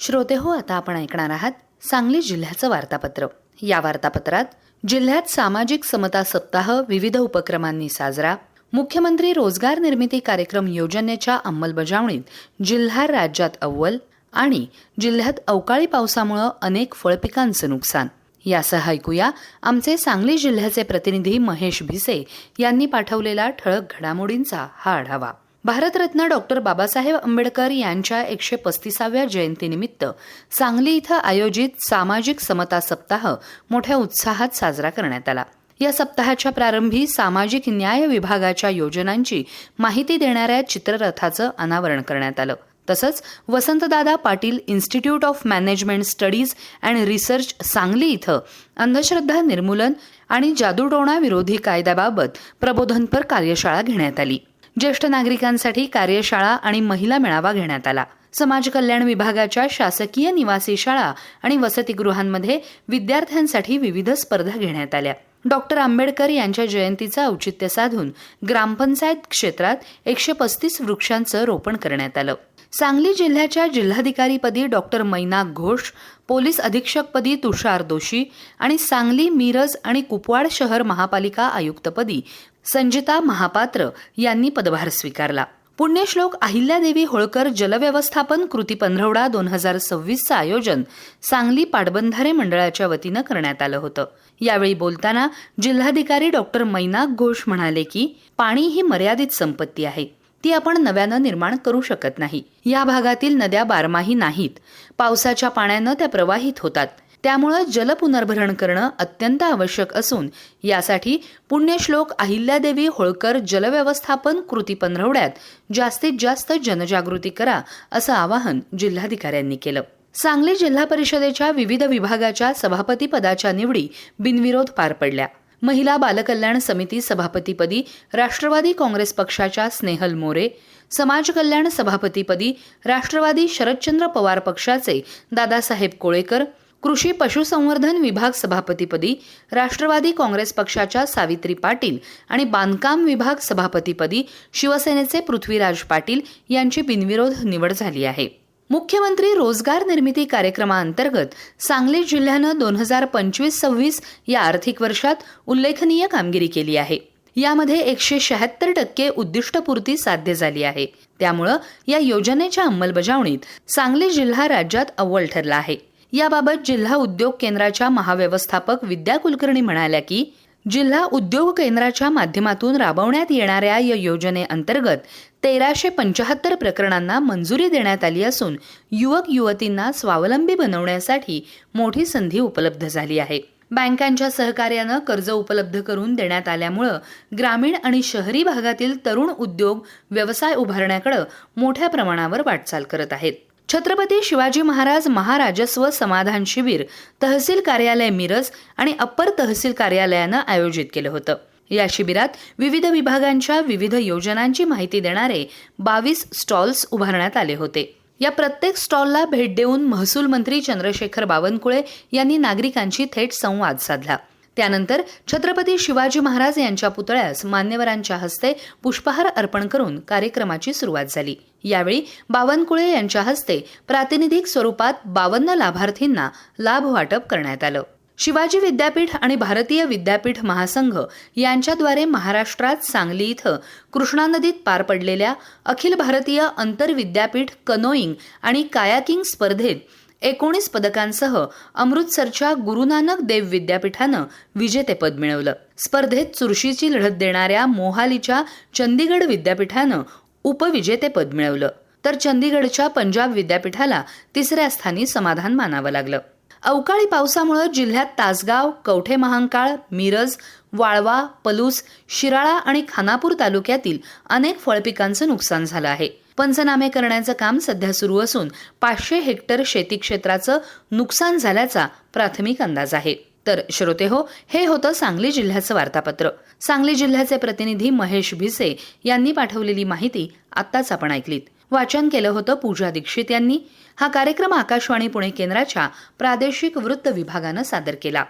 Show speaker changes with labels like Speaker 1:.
Speaker 1: श्रोतेहो, आता आपण ऐकणार आहात सांगली जिल्ह्याचं वार्तापत्र. या वार्तापत्रात जिल्ह्यात सामाजिक समता सप्ताह विविध उपक्रमांनी साजरा, मुख्यमंत्री रोजगार निर्मिती कार्यक्रम योजनेच्या अंमलबजावणीत जिल्हा राज्यात अव्वल आणि जिल्ह्यात अवकाळी पावसामुळे अनेक फळपिकांचं नुकसान यासह ऐकूया आमचे सांगली जिल्ह्याचे प्रतिनिधी महेश भिसे यांनी पाठवलेला ठळक घडामोडींचा हा आढावा. भारतरत्न डॉक्टर बाबासाहेब आंबेडकर यांच्या 135व्या जयंतीनिमित्त सांगली इथं आयोजित सामाजिक समता सप्ताह मोठ्या उत्साहात साजरा करण्यात आला. या सप्ताहाच्या प्रारंभी सामाजिक न्याय विभागाच्या योजनांची माहिती देणाऱ्या चित्ररथाचं अनावरण करण्यात आलं. तसंच Vasantdada Patil institute of management studies and research Sangli इथं अंधश्रद्धा निर्मूलन आणि जादूटोणा विरोधी कायद्याबाबत प्रबोधनपर कार्यशाळा घेण्यात आली. ज्येष्ठ नागरिकांसाठी कार्यशाळा आणि महिला मेळावा घेण्यात आला. समाज कल्याण विभागाच्या शासकीय निवासी शाळा आणि वसतिगृहांमध्ये विद्यार्थ्यांसाठी विविध स्पर्धा घेण्यात आल्या. डॉक्टर आंबेडकर यांच्या जयंतीचं औचित्य साधून ग्रामपंचायत क्षेत्रात 135 वृक्षांचं रोपण करण्यात आलं. सांगली जिल्ह्याच्या जिल्हाधिकारीपदी डॉक्टर मैनाक घोष, पोलीस अधीक्षकपदी तुषार दोशी आणि सांगली, मिरज आणि कुपवाड शहर महापालिका आयुक्तपदी संजिता महापात्र यांनी पदभार स्वीकारला. पुण्यश्लोक अहिल्यादेवी होळकर जलव्यवस्थापन कृती पंधरवडा 2026चं आयोजन सांगली पाटबंधारे मंडळाच्या वतीनं करण्यात आलं होतं. यावेळी बोलताना जिल्हाधिकारी डॉक्टर मैनाक घोष म्हणाले की पाणी ही मर्यादित संपत्ती आहे, ती आपण नव्यानं निर्माण करू शकत नाही. या भागातील नद्या बारमाही नाहीत, पावसाच्या पाण्यानं त्या प्रवाहित होतात. त्यामुळे जलपुनर्भरण करणं अत्यंत आवश्यक असून यासाठी पुण्यश्लोक अहिल्यादेवी होळकर जलव्यवस्थापन कृती पंधरवड्यात जास्तीत जास्त जनजागृती करा असं आवाहन जिल्हाधिकाऱ्यांनी केलं. सांगली जिल्हा परिषदेच्या विविध विभागाच्या सभापती पदाच्या निवडी बिनविरोध पार पडल्या. महिला बालकल्याण समिती सभापतीपदी राष्ट्रवादी काँग्रेस पक्षाच्या स्नेहल मोरे, समाज कल्याण सभापतीपदी राष्ट्रवादी शरदचंद्र पवार पक्षाचे दादासाहेब कोळेकर, कृषी पशुसंवर्धन विभाग सभापतीपदी राष्ट्रवादी काँग्रेस पक्षाच्या सावित्री पाटील आणि बांधकाम विभाग सभापतीपदी शिवसेनेचे पृथ्वीराज पाटील यांची बिनविरोध निवड झाली आहे. मुख्यमंत्री रोजगार निर्मिती कार्यक्रमाअंतर्गत सांगली जिल्ह्यानं 2025-26 या आर्थिक वर्षात उल्लेखनीय कामगिरी केली आहे. यामध्ये 176% उद्दिष्टपूर्ती साध्य झाली आहे. त्यामुळं या योजनेच्या अंमलबजावणीत सांगली जिल्हा राज्यात अव्वल ठरला आहे. याबाबत जिल्हा उद्योग केंद्राच्या महाव्यवस्थापक विद्या कुलकर्णी म्हणाल्या की जिल्हा उद्योग केंद्राच्या माध्यमातून राबवण्यात येणाऱ्या या योजनेअंतर्गत 1375 प्रकरणांना मंजुरी देण्यात आली असून युवक युवतींना स्वावलंबी बनवण्यासाठी मोठी संधी उपलब्ध झाली आहे. बँकांच्या सहकार्यानं कर्ज उपलब्ध करून देण्यात आल्यामुळं ग्रामीण आणि शहरी भागातील तरुण उद्योग व्यवसाय उभारण्याकडे मोठ्या प्रमाणावर वाटचाल करत आहेत. छत्रपती शिवाजी महाराज महाराजस्व समाधान शिबिर तहसील कार्यालय मिरज आणि अप्पर तहसील कार्यालयानं आयोजित केलं होतं. या शिबिरात विविध विभागांच्या विविध योजनांची माहिती देणारे 22 स्टॉल्स उभारण्यात आले होते. या प्रत्येक स्टॉलला भेट देऊन महसूल मंत्री चंद्रशेखर बावनकुळे यांनी नागरिकांशी थेट संवाद साधला. त्यानंतर छत्रपती शिवाजी महाराज यांच्या पुतळ्यास मान्यवरांच्या हस्ते पुष्पहार अर्पण करून कार्यक्रमाची सुरुवात झाली. यावेळी बावनकुळे यांच्या हस्ते प्रातिनिधिक स्वरूपात 52 लाभार्थींना लाभ वाटप करण्यात आलं. शिवाजी विद्यापीठ आणि भारतीय विद्यापीठ महासंघ यांच्याद्वारे महाराष्ट्रात सांगली इथं कृष्णा नदीत पार पडलेल्या अखिल भारतीय आंतरविद्यापीठ कनोईंग आणि कायाकिंग स्पर्धेत 19 पदकांसह अमृतसरच्या गुरु नानक देव विद्यापीठानं विजेतेपद मिळवलं. स्पर्धेत चुरशीची लढत देणाऱ्या मोहालीच्या चंदीगड विद्यापीठानं उपविजेतेपद मिळवलं, तर चंदीगडच्या पंजाब विद्यापीठाला 3ऱ्या स्थानी समाधान मानावं लागलं. अवकाळी पावसामुळे जिल्ह्यात तासगाव, कवठे महांकाळ, मिरज, वाळवा, पलूस, शिराळा आणि खानापूर तालुक्यातील अनेक फळपिकांचं नुकसान झालं आहे. पंचनामे करण्याचं काम सध्या सुरू असून 500 हेक्टर शेती क्षेत्राचं नुकसान झाल्याचा प्राथमिक अंदाज आहे. तर श्रोतेहो, हे होतं सांगली जिल्ह्याचं वार्तापत्र. सांगली जिल्ह्याचे प्रतिनिधी महेश भिसे यांनी पाठवलेली माहिती आत्ताच आपण ऐकलीत. वाचन केलं होतं पूजा दीक्षित यांनी. हा कार्यक्रम आकाशवाणी पुणे केंद्राच्या प्रादेशिक वृत्त विभागानं सादर केला.